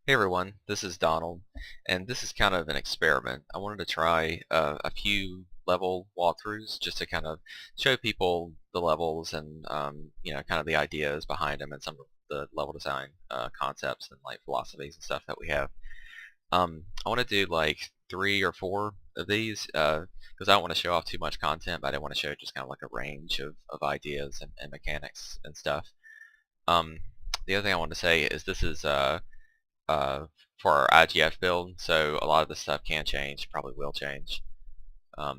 Hey everyone, this is Donald, and this is kind of an experiment. I wanted to try a few level walkthroughs just to kind of show people the levels and kind of the ideas behind them and some of the level design concepts and like philosophies and stuff that we have. I want to do like 3 or 4 of these because I don't want to show off too much content, but I want to show just kind of like a range of ideas and mechanics and stuff. Um, the other thing I want to say is this is uh, for our IGF build, so a lot of this stuff can change, probably will change. Let's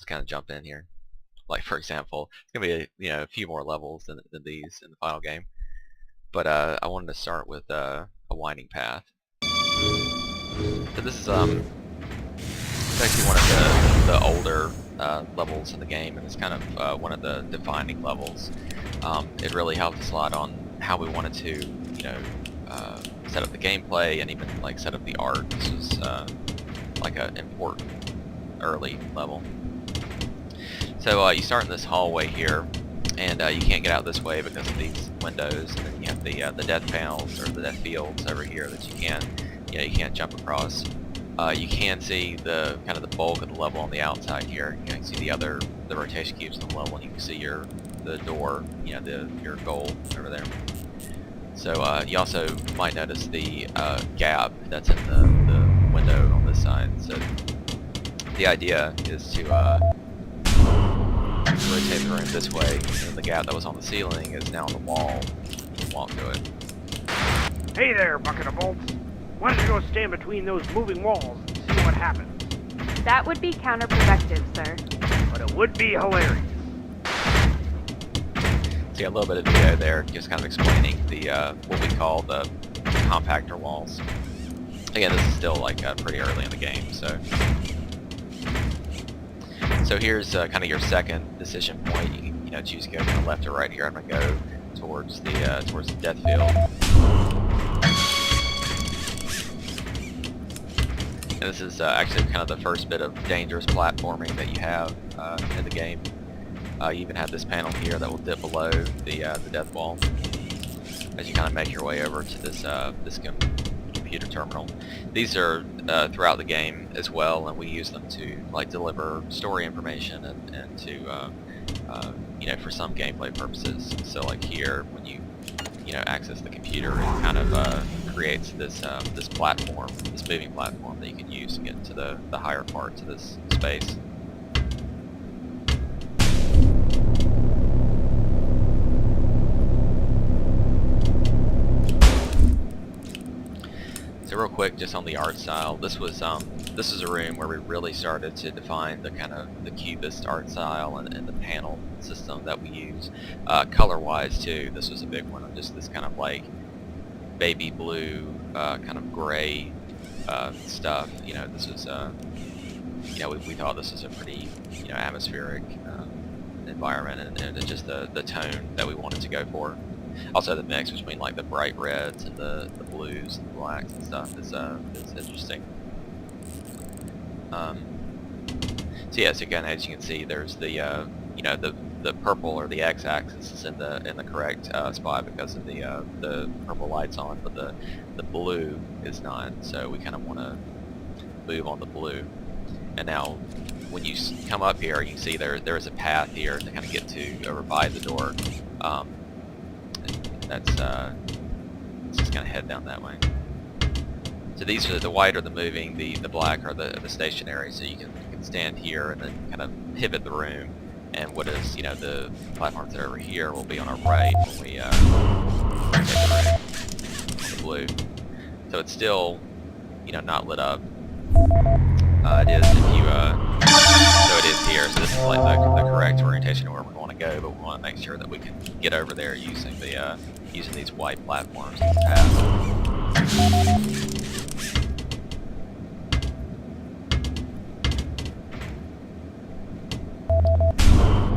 kind of jump in here. Like for example, it's gonna be a few more levels than these in the final game, but I wanted to start with a winding path. So this is it's actually one of the older levels in the game, and it's kind of one of the defining levels. It really helped us a lot on how we wanted to, set up the gameplay and even like set up the art. This was like an important early level. So you start in this hallway here, and you can't get out this way because of these windows, and then you have the death panels or the death fields over here that you can't jump across. You can see the kind of the bulk of the level on the outside here. You can see the rotation cubes on the level, and you can see the door, your goal over there. So you also might notice the gap that's in the window on this side. So the idea is to rotate the room this way, and the gap that was on the ceiling is now on the wall. You can walk through it. Hey there, bucket of bolts. Why don't you go stand between those moving walls and see what happens? That would be counterproductive, sir. But it would be hilarious. So yeah, a little bit of video there, just kind of explaining the what we call the compactor walls. Again, this is still like pretty early in the game, so here's kind of your second decision point. You can choose to go kind of left or right here. I'm gonna go towards the death field. And this is actually kind of the first bit of dangerous platforming that you have in the game. You even have this panel here that will dip below the death wall as you kind of make your way over to this computer terminal. These are throughout the game as well, and we use them to like deliver story information and to for some gameplay purposes. So like here, when you access the computer, it kind of creates this platform, this moving platform that you can use to get into the higher parts of this space. So real quick, just on the art style, this is a room where we really started to define the kind of the cubist art style and the panel system that we use. Color-wise too, this was a big one. Just this kind of like baby blue, kind of gray stuff. This was we thought this was a pretty atmospheric environment, and just the tone that we wanted to go for. Also, the mix between like the bright reds and the blues and the blacks and stuff is interesting. So yeah, so again, as you can see, there's the purple or the x-axis is in the correct spot because of the purple lights on, but the blue is not. So we kind of want to move on the blue. And now, when you come up here, you can see there is a path here to kind of get to over by the door. Let's just kind of head down that way. So these are the white are the moving, the black are the stationary. So you can stand here and then kind of pivot the room, and what is the platforms that are over here will be on our right when we hit the room on the blue. So it's still not lit up. It is if you so it is here. So this is like the correct orientation where we want to go, but we want to make sure that we can get over there using these white platforms as a path.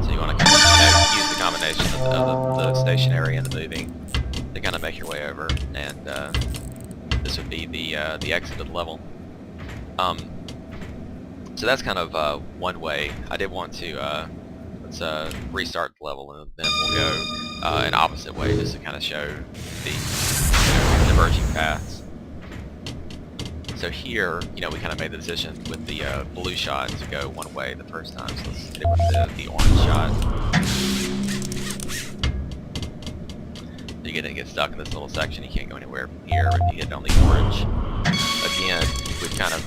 So you want to kind of use the combination of the stationary and the moving to kind of make your way over, and this would be the exit of the level. So that's kind of one way. I did want to let's restart the level, and then we'll go an opposite way just to kind of show the diverging paths. So here, you know, we kind of made the decision with the blue shot to go one way the first time. So let's hit it with the orange shot. You're gonna get stuck in this little section. You can't go anywhere from here. If you get on the orange, again, we've kind of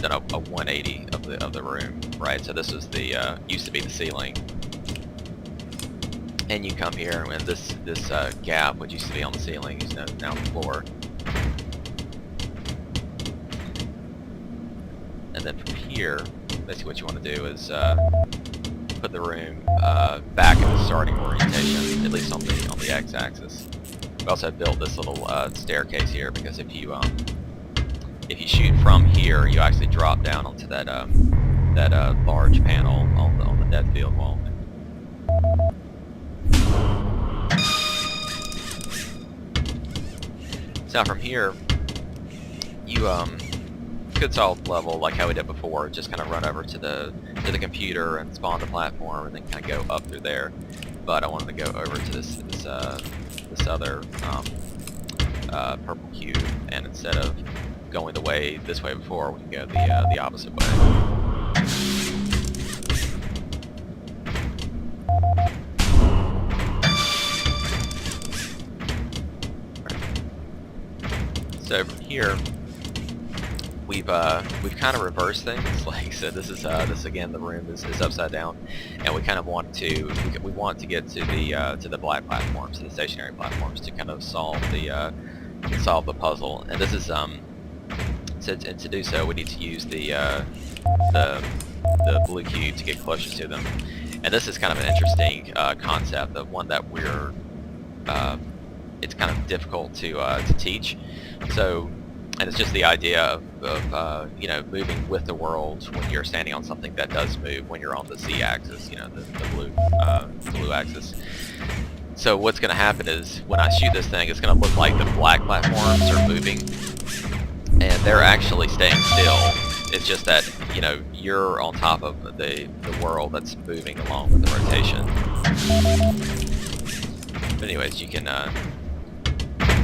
done a 180 of the room, right? So this was the used to be the ceiling, and you come here, and this gap, which used to be on the ceiling, is now on the floor. And then from here, basically what you want to do is put the room back in the starting orientation, at least on the x-axis. We also built this little staircase here because if you shoot from here, you actually drop down onto that large panel on the depth field wall. So now from here, you could solve the level like how we did before, just kind of run over to the computer and spawn the platform and then kind of go up through there. But I wanted to go over to this other purple cube, and instead of going this way before, we can go the opposite way. So from here, we've kind of reversed things. Like, so this again, the room is upside down, and we kind of want to get to the black platforms, to the stationary platforms, to kind of solve the puzzle. And this is to do so, we need to use the blue cube to get closer to them. And this is kind of an interesting concept, the one that it's kind of difficult to teach. So, and it's just the idea of you know, moving with the world when you're standing on something that does move when you're on the z-axis, you know, the blue axis. So what's going to happen is when I shoot this thing, it's going to look like the black platforms are moving, and they're actually staying still. It's just that, you know, you're on top of the world that's moving along with the rotation. But anyways, you can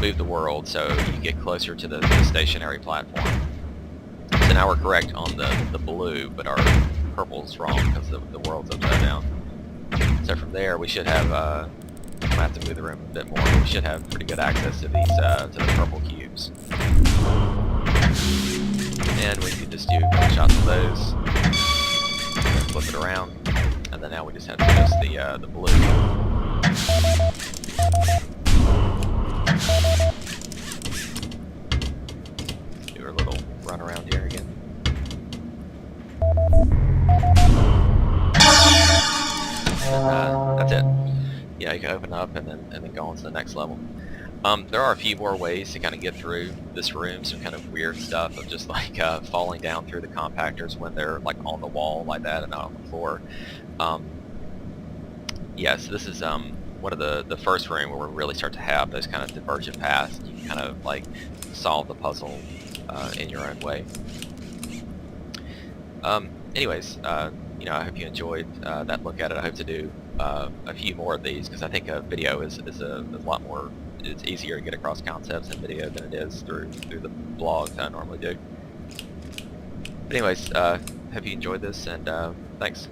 move the world so you get closer to the stationary platform. So now we're correct on the blue, but our purple's wrong because the world's upside down. So from there, we should have I have to move the room a bit more, but we should have pretty good access to these to the purple cubes. And we can just do a couple shots of those, and flip it around, and then now we just have to adjust the blue. Do our little run around here again. And that's it. Yeah, you can open up and then go on to the next level. There are a few more ways to kind of get through this room, some kind of weird stuff of just like falling down through the compactors when they're like on the wall like that and not on the floor. Yeah, so this is one of the first room where we really start to have those kind of divergent paths. You can kind of like solve the puzzle in your own way. Anyways, you know, I hope you enjoyed that look at it. I hope to do a few more of these because I think a video is a lot more. It's easier to get across concepts in video than it is through the blog that I normally do. But anyways, hope you enjoyed this, and thanks.